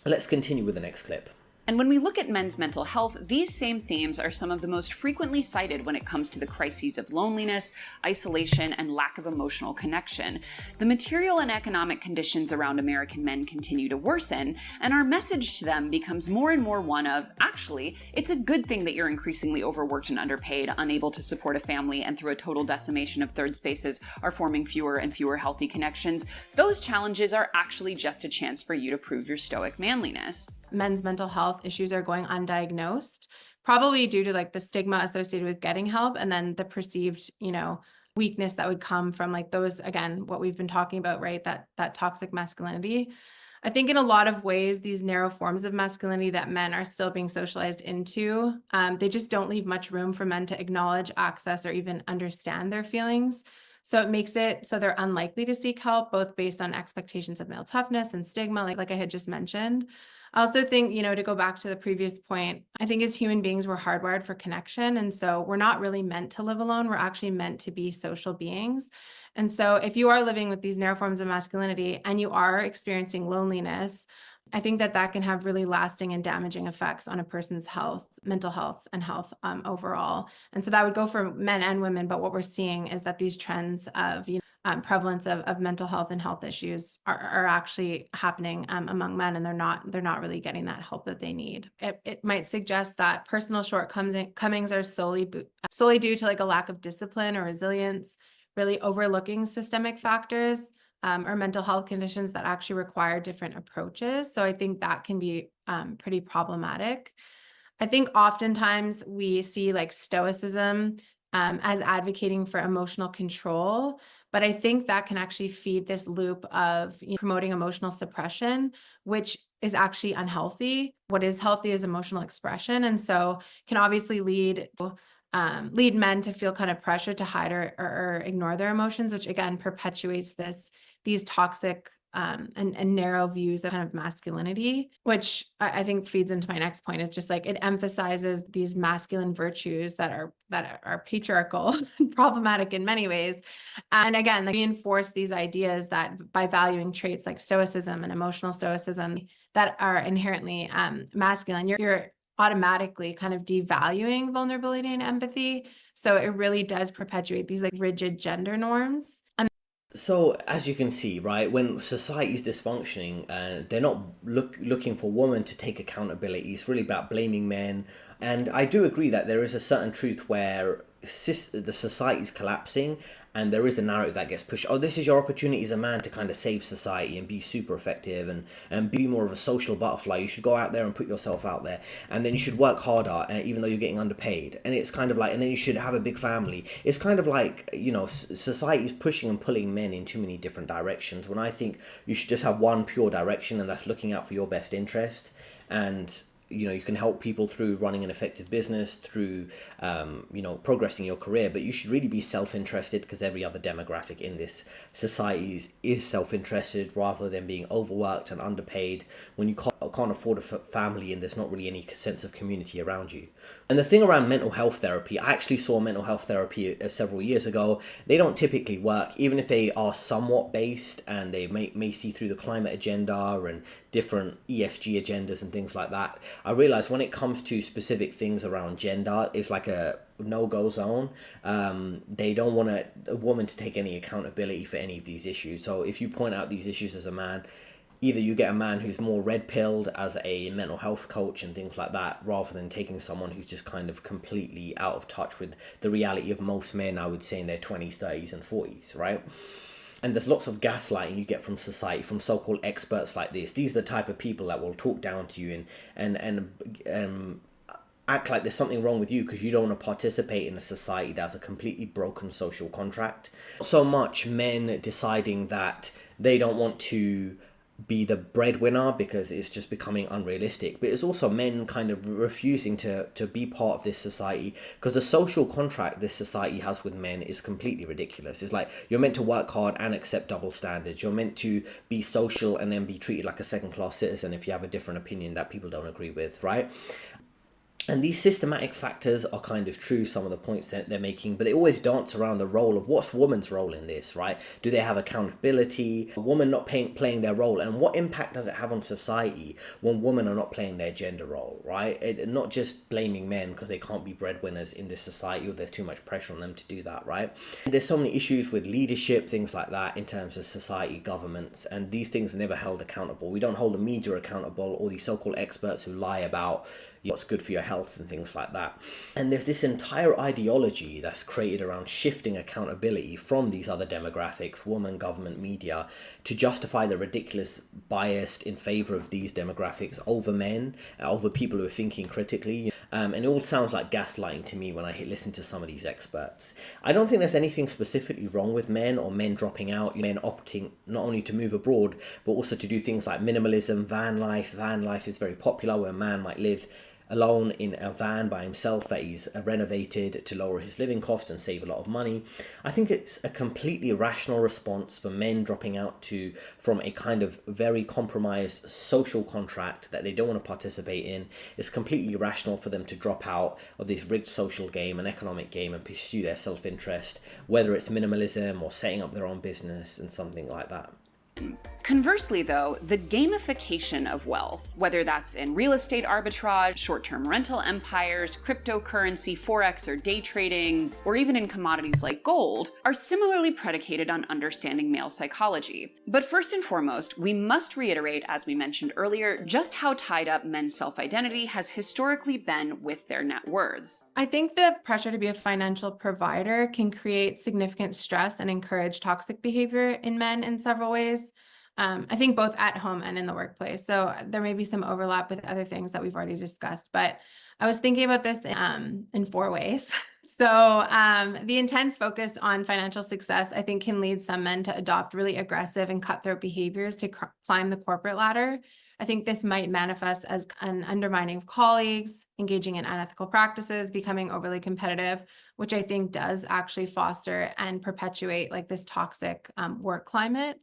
let's continue with the next clip. And when we look at men's mental health, these same themes are some of the most frequently cited when it comes to the crises of loneliness, isolation, and lack of emotional connection. The material and economic conditions around American men continue to worsen, and our message to them becomes more and more one of, actually, it's a good thing that you're increasingly overworked and underpaid, unable to support a family, and through a total decimation of third spaces are forming fewer and fewer healthy connections. Those challenges are actually just a chance for you to prove your stoic manliness. Men's mental health issues are going undiagnosed, probably due to like the stigma associated with getting help and then the perceived, weakness that would come from like those, again, what we've been talking about, right? That toxic masculinity. I think in a lot of ways, these narrow forms of masculinity that men are still being socialized into, they just don't leave much room for men to acknowledge, access, or even understand their feelings. So it makes it so they're unlikely to seek help, both based on expectations of male toughness and stigma, like I had just mentioned. I also think, to go back to the previous point, I think as human beings, we're hardwired for connection. And so we're not really meant to live alone. We're actually meant to be social beings. And so if you are living with these narrow forms of masculinity and you are experiencing loneliness, I think that can have really lasting and damaging effects on a person's health, mental health, and health overall. And so that would go for men and women. But what we're seeing is that these trends of prevalence of mental health and health issues are actually happening among men, and they're not really getting that help that they need. It might suggest that personal shortcomings are solely due to like a lack of discipline or resilience, really overlooking systemic factors or mental health conditions that actually require different approaches. So I think that can be pretty problematic. I think oftentimes we see like stoicism as advocating for emotional control, but I think that can actually feed this loop of promoting emotional suppression, which is actually unhealthy. What is healthy is emotional expression, and so can obviously lead men to feel kind of pressure to hide or ignore their emotions, which again perpetuates these toxic and narrow views of kind of masculinity, which I think feeds into my next point. Is just like it emphasizes these masculine virtues that are patriarchal and problematic in many ways, and again reinforce these ideas that by valuing traits like stoicism and emotional stoicism that are inherently masculine, you're automatically kind of devaluing vulnerability and empathy. So it really does perpetuate these like rigid gender norms. So as you can see, right, when society's dysfunctioning and they're not looking for women to take accountability, it's really about blaming men. And I do agree that there is a certain truth where the society's collapsing and there is a narrative that gets pushed. Oh, this is your opportunity as a man to kind of save society and be super effective and be more of a social butterfly. You should go out there and put yourself out there, and then you should work harder even though you're getting underpaid. And it's kind of like, and then you should have a big family. It's kind of like, society's pushing and pulling men in too many different directions, when I think you should just have one pure direction, and that's looking out for your best interest. And you can help people through running an effective business, through progressing your career, but you should really be self-interested, because every other demographic in this society is self-interested, rather than being overworked and underpaid when you can't afford a family and there's not really any sense of community around you. And the thing around mental health therapy, I actually saw mental health therapy several years ago. They don't typically work, even if they are somewhat based, and they may see through the climate agenda and different ESG agendas and things like that. I realize when it comes to specific things around gender, it's like a no-go zone. They don't want a woman to take any accountability for any of these issues. So if you point out these issues as a man, either you get a man who's more red-pilled as a mental health coach and things like that, rather than taking someone who's just kind of completely out of touch with the reality of most men, I would say, in their 20s, 30s, and 40s, right? And there's lots of gaslighting you get from society, from so-called experts like this. These are the type of people that will talk down to you and act like there's something wrong with you because you don't want to participate in a society that's a completely broken social contract. So much men deciding that they don't want to be the breadwinner because it's just becoming unrealistic, but it's also men kind of refusing to be part of this society, because the social contract this society has with men is completely ridiculous. It's like you're meant to work hard and accept double standards. You're meant to be social and then be treated like a second-class citizen if you have a different opinion that people don't agree with, right? And these systematic factors are kind of true, some of the points that they're making, but they always dance around the role of what's woman's role in this, right? Do they have accountability? A woman not playing their role? And what impact does it have on society when women are not playing their gender role, right? Not just blaming men because they can't be breadwinners in this society, or there's too much pressure on them to do that, right? And there's so many issues with leadership, things like that, in terms of society, governments, and these things are never held accountable. We don't hold the media accountable, or these so-called experts who lie about what's good for your health. health and things like that. And there's this entire ideology that's created around shifting accountability from these other demographics, woman, government, media, to justify the ridiculous bias in favor of these demographics over men, over people who are thinking critically. And it all sounds like gaslighting to me when I listen to some of these experts. I don't think there's anything specifically wrong with men or men dropping out, men opting not only to move abroad, but also to do things like minimalism, van life. Van life is very popular, where a man might live alone in a van by himself that he's renovated to lower his living costs and save a lot of money. I think it's a completely rational response for men dropping out from a kind of very compromised social contract that they don't want to participate in. It's completely rational for them to drop out of this rigged social game and economic game and pursue their self-interest, whether it's minimalism or setting up their own business and something like that. Conversely, though, the gamification of wealth, whether that's in real estate arbitrage, short-term rental empires, cryptocurrency, forex or day trading, or even in commodities like gold, are similarly predicated on understanding male psychology. But first and foremost, we must reiterate, as we mentioned earlier, just how tied up men's self-identity has historically been with their net worths. I think the pressure to be a financial provider can create significant stress and encourage toxic behavior in men in several ways. I think both at home and in the workplace. So there may be some overlap with other things that we've already discussed, but I was thinking about this in 4 ways. So the intense focus on financial success, I think, can lead some men to adopt really aggressive and cutthroat behaviors to climb the corporate ladder. I think this might manifest as an undermining of colleagues, engaging in unethical practices, becoming overly competitive, which I think does actually foster and perpetuate like this toxic work climate.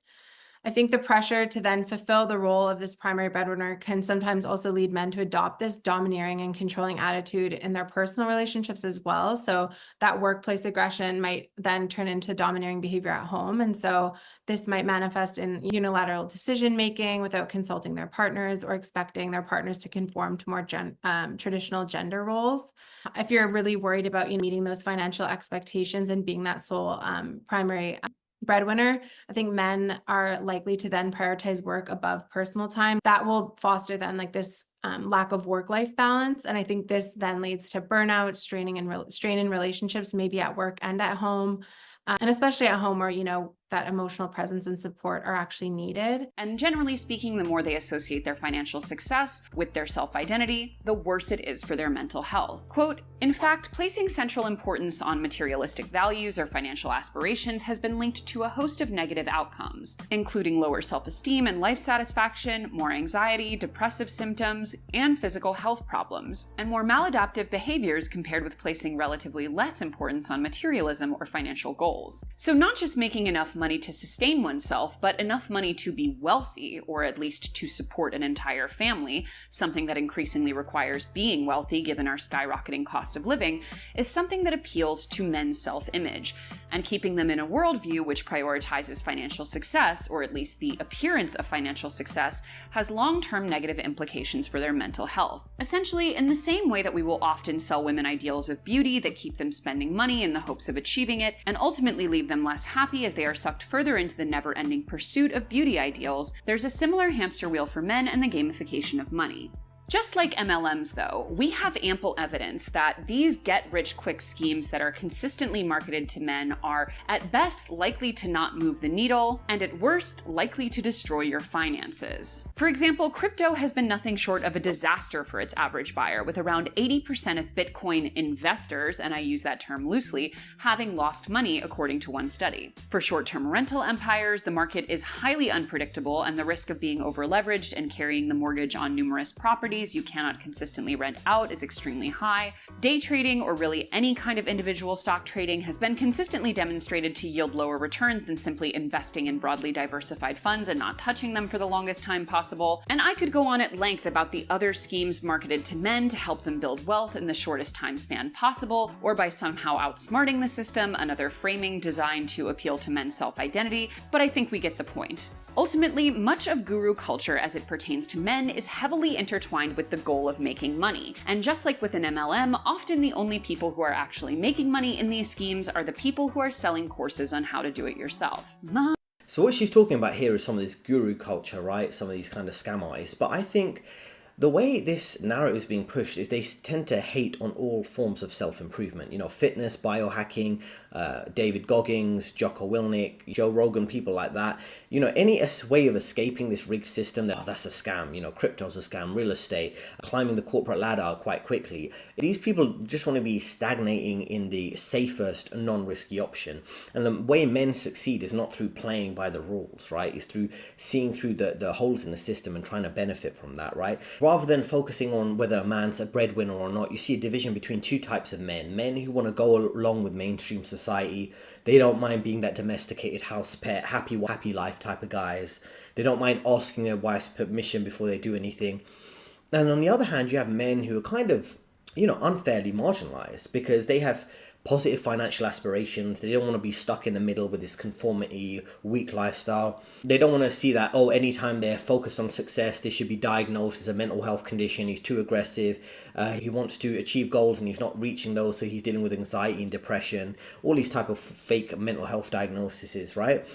I think the pressure to then fulfill the role of this primary breadwinner can sometimes also lead men to adopt this domineering and controlling attitude in their personal relationships as well. So that workplace aggression might then turn into domineering behavior at home. And so this might manifest in unilateral decision-making without consulting their partners or expecting their partners to conform to more traditional gender roles. If you're really worried about meeting those financial expectations and being that sole primary breadwinner, I think men are likely to then prioritize work above personal time. That will foster then like this lack of work-life balance. And I think this then leads to burnout, strain in relationships, maybe at work and at home. And especially at home where, that emotional presence and support are actually needed. And generally speaking, the more they associate their financial success with their self-identity, the worse it is for their mental health. Quote, in fact, placing central importance on materialistic values or financial aspirations has been linked to a host of negative outcomes, including lower self-esteem and life satisfaction, more anxiety, depressive symptoms, and physical health problems, and more maladaptive behaviors compared with placing relatively less importance on materialism or financial goals. So not just making enough money to sustain oneself, but enough money to be wealthy, or at least to support an entire family, something that increasingly requires being wealthy given our skyrocketing cost of living, is something that appeals to men's self-image. And keeping them in a worldview which prioritizes financial success, or at least the appearance of financial success, has long-term negative implications for their mental health. Essentially, in the same way that we will often sell women ideals of beauty that keep them spending money in the hopes of achieving it, and ultimately leave them less happy as they are sucked further into the never-ending pursuit of beauty ideals, there's a similar hamster wheel for men and the gamification of money. Just like MLMs, though, we have ample evidence that these get-rich-quick schemes that are consistently marketed to men are, at best, likely to not move the needle, and at worst, likely to destroy your finances. For example, crypto has been nothing short of a disaster for its average buyer, with around 80% of Bitcoin investors, and I use that term loosely, having lost money, according to one study. For short-term rental empires, the market is highly unpredictable, and the risk of being over-leveraged and carrying the mortgage on numerous properties you cannot consistently rent out is extremely high. Day trading, or really any kind of individual stock trading, has been consistently demonstrated to yield lower returns than simply investing in broadly diversified funds and not touching them for the longest time possible. And I could go on at length about the other schemes marketed to men to help them build wealth in the shortest time span possible, or by somehow outsmarting the system, another framing designed to appeal to men's self-identity, but I think we get the point. Ultimately, much of guru culture as it pertains to men is heavily intertwined with the goal of making money. And just like with an MLM, often the only people who are actually making money in these schemes are the people who are selling courses on how to do it yourself. So what she's talking about here is some of this guru culture, right? Some of these kind of scam artists. But I think the way this narrative is being pushed is they tend to hate on all forms of self-improvement. You know, fitness, biohacking, David Goggins, Jocko Willink, Joe Rogan, people like that. You know, any way of escaping this rigged system, that, oh, that's a scam. You know, crypto's a scam, real estate, climbing the corporate ladder quite quickly. These people just want to be stagnating in the safest, non-risky option. And the way men succeed is not through playing by the rules, right? It's through seeing through the holes in the system and trying to benefit from that, right? Rather than focusing on whether a man's a breadwinner or not, you see a division between two types of men. Men who want to go along with mainstream society. They don't mind being that domesticated house pet, happy life type of guys. They don't mind asking their wife's permission before they do anything. And on the other hand, you have men who are kind of, you know, unfairly marginalized because they have positive financial aspirations. They don't want to be stuck in the middle with this conformity, weak lifestyle. They don't want to see that, oh, anytime they're focused on success, they should be diagnosed as a mental health condition. He's too aggressive. He wants to achieve goals and he's not reaching those, so he's dealing with anxiety and depression. All these type of fake mental health diagnoses, right?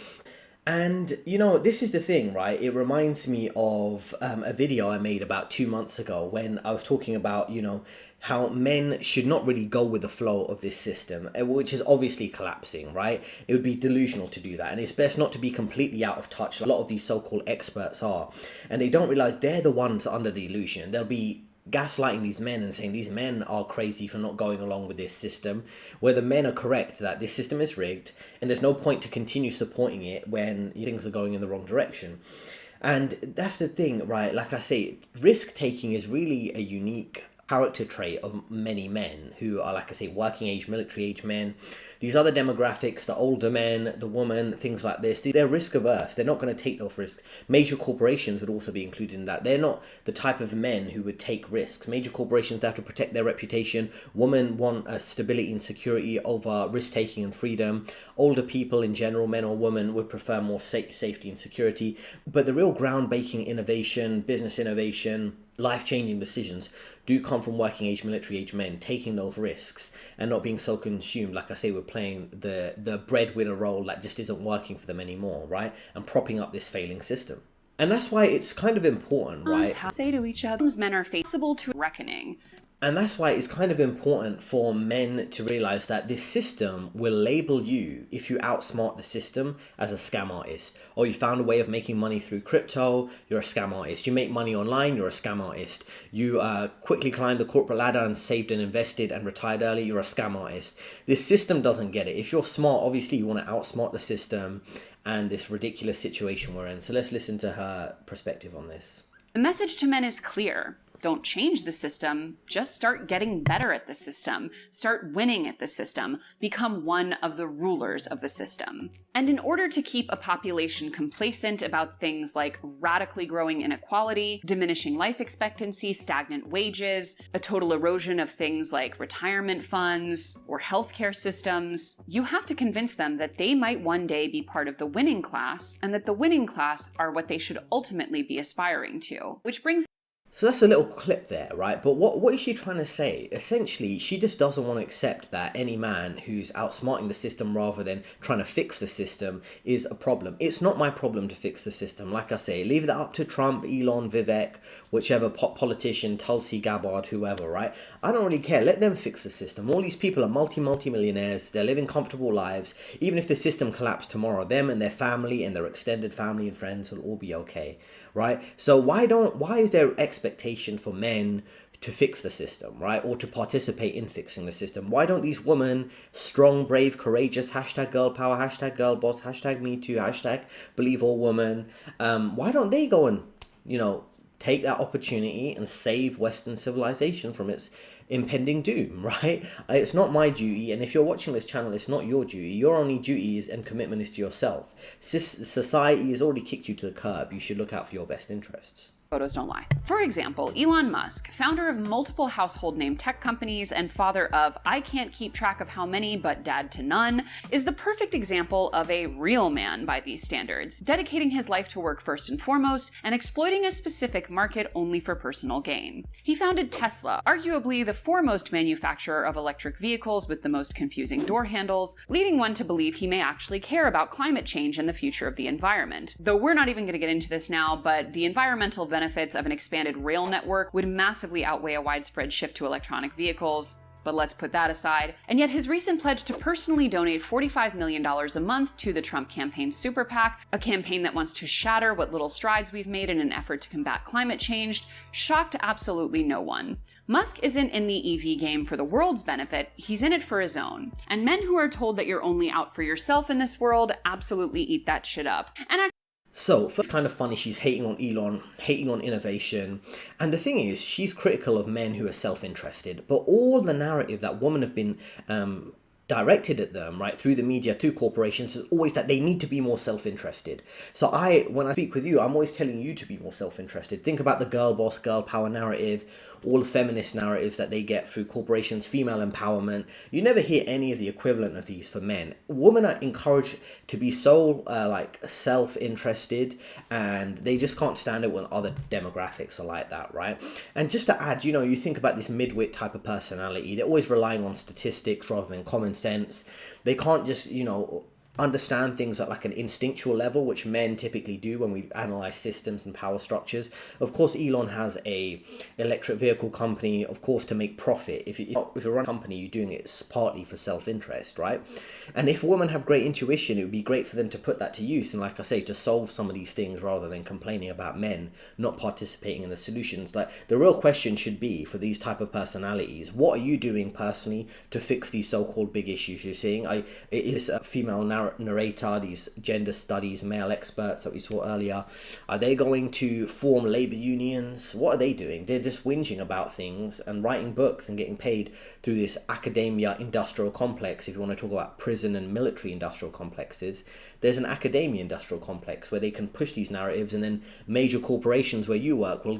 And, you know, this is the thing, right? It reminds me of a video I made about 2 months ago when I was talking about, you know, how men should not really go with the flow of this system, which is obviously collapsing, right? It would be delusional to do that. And it's best not to be completely out of touch. A lot of these so-called experts are. And they don't realize they're the ones under the illusion. They'll be gaslighting these men and saying these men are crazy for not going along with this system, where the men are correct that this system is rigged and there's no point to continue supporting it when things are going in the wrong direction. And that's the thing, right? Like I say, risk taking is really a unique character trait of many men who are, like I say, working age, military age men. These other demographics, the older men, the woman, things like this, they're risk averse. They're not going to take those risks. Major corporations would also be included in that. They're not the type of men who would take risks. Major corporations, they have to protect their reputation. Women want stability and security over risk taking and freedom. Older people in general, men or women, would prefer more safety and security. But the real groundbreaking innovation, business innovation, life-changing decisions do come from working age, military age men taking those risks and not being so consumed, like I say, with playing the breadwinner role that just isn't working for them anymore, right? And propping up this failing system. And that's why it's kind of important, right? Say to each other, men are faceable to reckoning. And that's why it's kind of important for men to realize that this system will label you, if you outsmart the system, as a scam artist. Or you found a way of making money through crypto, you're a scam artist. You make money online, you're a scam artist. You quickly climbed the corporate ladder and saved and invested and retired early, you're a scam artist. This system doesn't get it. If you're smart, obviously you want to outsmart the system and this ridiculous situation we're in. So let's listen to her perspective on this. The message to men is clear. Don't change the system, just start getting better at the system, start winning at the system, become one of the rulers of the system. And in order to keep a population complacent about things like radically growing inequality, diminishing life expectancy, stagnant wages, a total erosion of things like retirement funds or healthcare systems, you have to convince them that they might one day be part of the winning class, and that the winning class are what they should ultimately be aspiring to. Which brings So that's a little clip there, right? But what is she trying to say? Essentially, she just doesn't want to accept that any man who's outsmarting the system rather than trying to fix the system is a problem. It's not my problem to fix the system. Like I say, leave that up to Trump, Elon, Vivek, whichever politician, Tulsi Gabbard, whoever, right? I don't really care. Let them fix the system. All these people are multi-millionaires. They're living comfortable lives. Even if the system collapsed tomorrow, them and their family and their extended family and friends will all be okay, right? So why is there expectation for men to fix the system, right? Or to participate in fixing the system? Why don't these women, strong, brave, courageous, hashtag girl power, hashtag girl boss, hashtag me too, hashtag believe all women, why don't they go and, you know, take that opportunity and save Western civilization from its impending doom, right? It's not my duty, and if you're watching this channel, it's not your duty. Your only duty and commitment is to yourself. Society has already kicked you to the curb. You should look out for your best interests. Photos don't lie. For example, Elon Musk, founder of multiple household name tech companies and father of I can't keep track of how many but dad to none, is the perfect example of a real man by these standards, dedicating his life to work first and foremost and exploiting a specific market only for personal gain. He founded Tesla, arguably the foremost manufacturer of electric vehicles with the most confusing door handles, leading one to believe he may actually care about climate change and the future of the environment. Though we're not even going to get into this now, but the environmental benefits of an expanded rail network would massively outweigh a widespread shift to electronic vehicles. But let's put that aside. And yet his recent pledge to personally donate $45 million a month to the Trump campaign super PAC, a campaign that wants to shatter what little strides we've made in an effort to combat climate change, shocked absolutely no one. Musk isn't in the EV game for the world's benefit, he's in it for his own. And men who are told that you're only out for yourself in this world absolutely eat that shit up. And so, first, kind of funny, she's hating on Elon, hating on innovation. And the thing is, she's critical of men who are self-interested. But all the narrative that women have been directed at them, right, through the media, through corporations, is always that they need to be more self-interested. So when I speak with you, I'm always telling you to be more self-interested. Think about the girl boss, girl power narrative, all the feminist narratives that they get through corporations, female empowerment. You never hear any of the equivalent of these for men. Women are encouraged to be so self-interested, and they just can't stand it when other demographics are like that, right? And just to add, you think about this midwit type of personality. They're always relying on statistics rather than common sense. They can't just, understand things at like an instinctual level, which men typically do when we analyze systems and power structures. Of course, Elon has a electric vehicle company, of course, to make profit. If you run a company, you're doing it partly for self-interest, right? And if women have great intuition, it would be great for them to put that to use. And like I say, to solve some of these things rather than complaining about men not participating in the solutions. Like, the real question should be for these type of personalities, what are you doing personally to fix these so-called big issues you're seeing? It is a female narrator, these gender studies, male experts that we saw earlier. Are they going to form labor unions? What are they doing? They're just whinging about things and writing books and getting paid through this academia industrial complex. If you want to talk about prison and military industrial complexes, there's an academia industrial complex where they can push these narratives, and then major corporations where you work will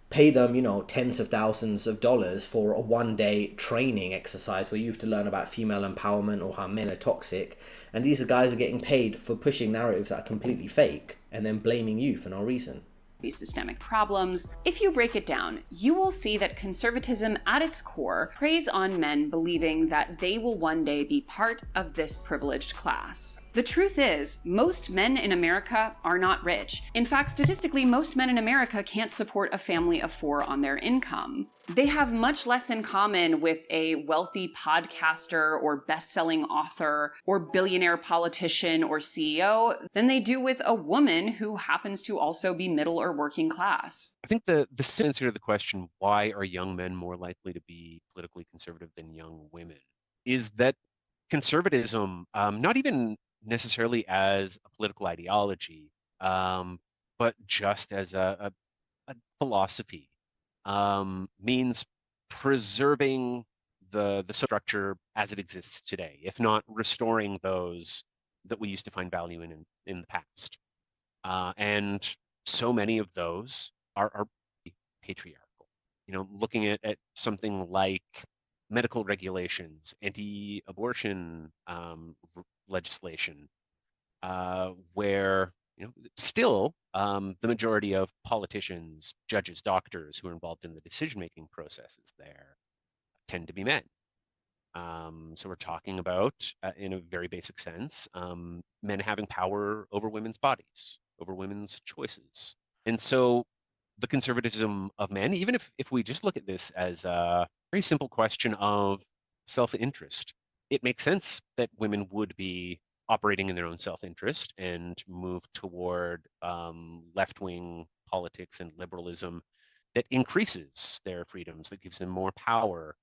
pay them, tens of thousands of dollars for a one-day training exercise where you have to learn about female empowerment or how men are toxic. And these guys are getting paid for pushing narratives that are completely fake and then blaming you for no reason. These systemic problems. If you break it down, you will see that conservatism at its core preys on men believing that they will one day be part of this privileged class. The truth is, most men in America are not rich. In fact, statistically, most men in America can't support a family of 4 on their income. They have much less in common with a wealthy podcaster or best-selling author or billionaire politician or CEO than they do with a woman who happens to also be middle or working class. I think the answer to the question, why are young men more likely to be politically conservative than young women, is that conservatism, not even necessarily as a political ideology, but just as a philosophy, means preserving the structure as it exists today, if not restoring those that we used to find value in the past. And so many of those are patriarchal. Looking at something like medical regulations, anti-abortion legislation, where still the majority of politicians, judges, doctors who are involved in the decision-making processes there tend to be men. So we're talking about, in a very basic sense, men having power over women's bodies, over women's choices. And so the conservatism of men, even if we just look at this as a very simple question of self-interest, it makes sense that women would be operating in their own self-interest and move toward left-wing politics and liberalism that increases their freedoms, that gives them more power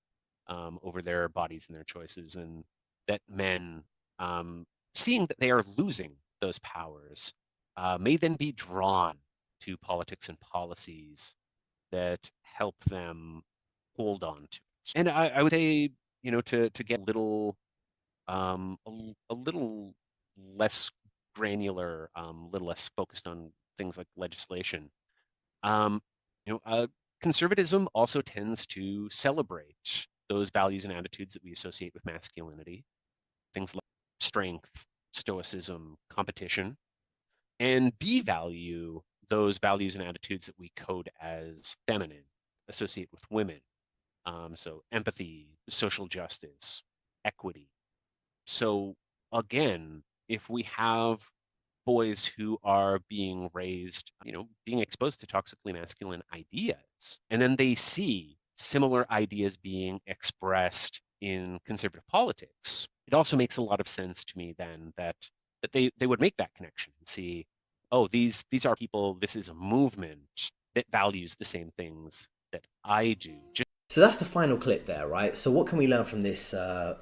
over their bodies and their choices, and that men, seeing that they are losing those powers, may then be drawn to politics and policies that help them hold on to it. And I would say, to get a little less granular, a little less focused on things like legislation. Conservatism also tends to celebrate those values and attitudes that we associate with masculinity, things like strength, stoicism, competition, and devalue those values and attitudes that we code as feminine, associate with women. So empathy, social justice, equity. So again, if we have boys who are being raised, being exposed to toxically masculine ideas, and then they see similar ideas being expressed in conservative politics, it also makes a lot of sense to me then that they would make that connection and see, oh, these are people, this is a movement that values the same things that I do. So that's the final clip there, right? So what can we learn from this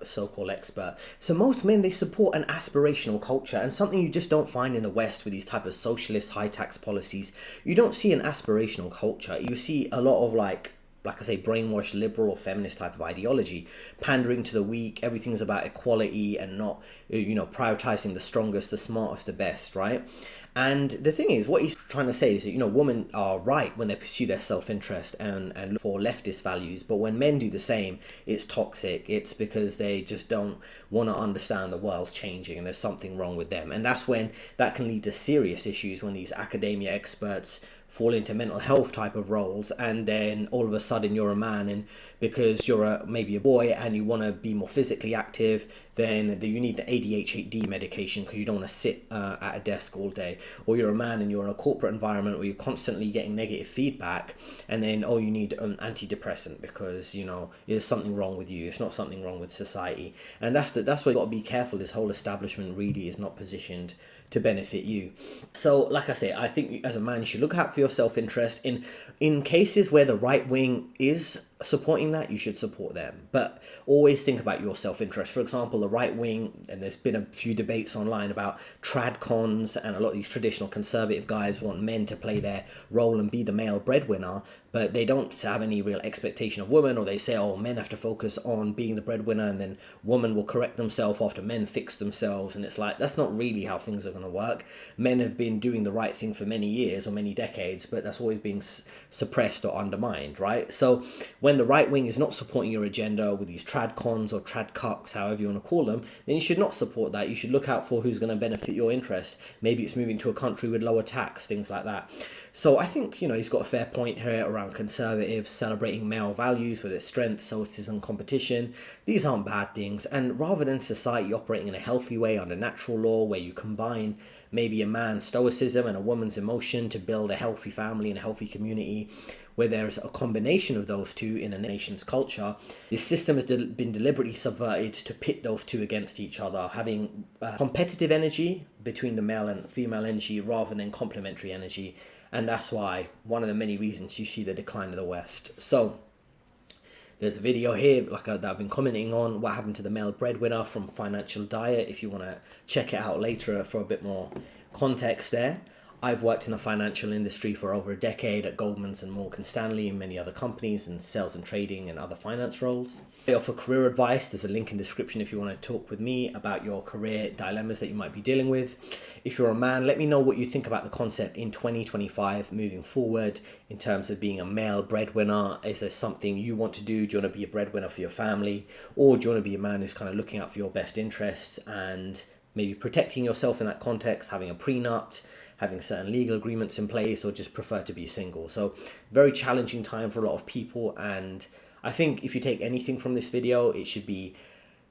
so-called expert? So most men, they support an aspirational culture, and something you just don't find in the West with these type of socialist high tax policies. You don't see an aspirational culture. You see a lot of like I say, brainwashed liberal or feminist type of ideology, pandering to the weak. Everything's about equality and not, prioritizing the strongest, the smartest, the best, right? And the thing is, what he's trying to say is that, women are right when they pursue their self-interest and look for leftist values. But when men do the same, it's toxic. It's because they just don't want to understand the world's changing and there's something wrong with them. And that's when that can lead to serious issues when these academia experts fall into mental health type of roles, and then all of a sudden you're a man, and because you're maybe a boy and you want to be more physically active, then you need an ADHD medication because you don't want to sit at a desk all day. Or you're a man and you're in a corporate environment where you're constantly getting negative feedback, and then you need an antidepressant because there's something wrong with you. It's not something wrong with society. And that's why you got to be careful. This whole establishment really is not positioned to benefit you. So like I say, I think as a man you should look out for your self-interest. In cases where the right wing is supporting that, you should support them, but always think about your self-interest. For example, the right wing, and there's been a few debates online about tradcons, and a lot of these traditional conservative guys want men to play their role and be the male breadwinner, but they don't have any real expectation of women, or they say, oh, men have to focus on being the breadwinner and then women will correct themselves after men fix themselves. And it's like, that's not really how things are going to work. Men have been doing the right thing for many years or many decades, but that's always being suppressed or undermined, right? So when the right wing is not supporting your agenda with these tradcons or tradcucks, however you want to call them, then you should not support that. You should look out for who's going to benefit your interest. Maybe it's moving to a country with lower tax, things like that. So I think, he's got a fair point here around conservatives celebrating male values, whether it's strength, stoicism, competition. These aren't bad things. And rather than society operating in a healthy way under natural law, where you combine maybe a man's stoicism and a woman's emotion to build a healthy family and a healthy community, where there's a combination of those two in a nation's culture, this system has been deliberately subverted to pit those two against each other, having competitive energy between the male and female energy rather than complementary energy. And that's why one of the many reasons you see the decline of the West. So there's a video here that I've been commenting on, what happened to the male breadwinner from Financial Diet, if you want to check it out later for a bit more context there. I've worked in the financial industry for over a decade at Goldman and Morgan Stanley and many other companies in sales and trading and other finance roles. I offer career advice. There's a link in the description if you want to talk with me about your career dilemmas that you might be dealing with. If you're a man, let me know what you think about the concept in 2025 moving forward in terms of being a male breadwinner. Is there something you want to do? Do you want to be a breadwinner for your family? Or do you want to be a man who's kind of looking out for your best interests and maybe protecting yourself in that context, having a prenup, having certain legal agreements in place, or just prefer to be single? So very challenging time for a lot of people. And I think if you take anything from this video, it should be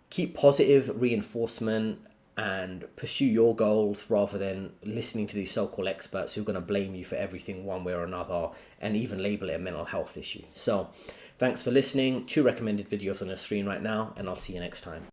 keep positive reinforcement and pursue your goals rather than listening to these so-called experts who are going to blame you for everything one way or another and even label it a mental health issue. So thanks for listening. 2 recommended videos on the screen right now, and I'll see you next time.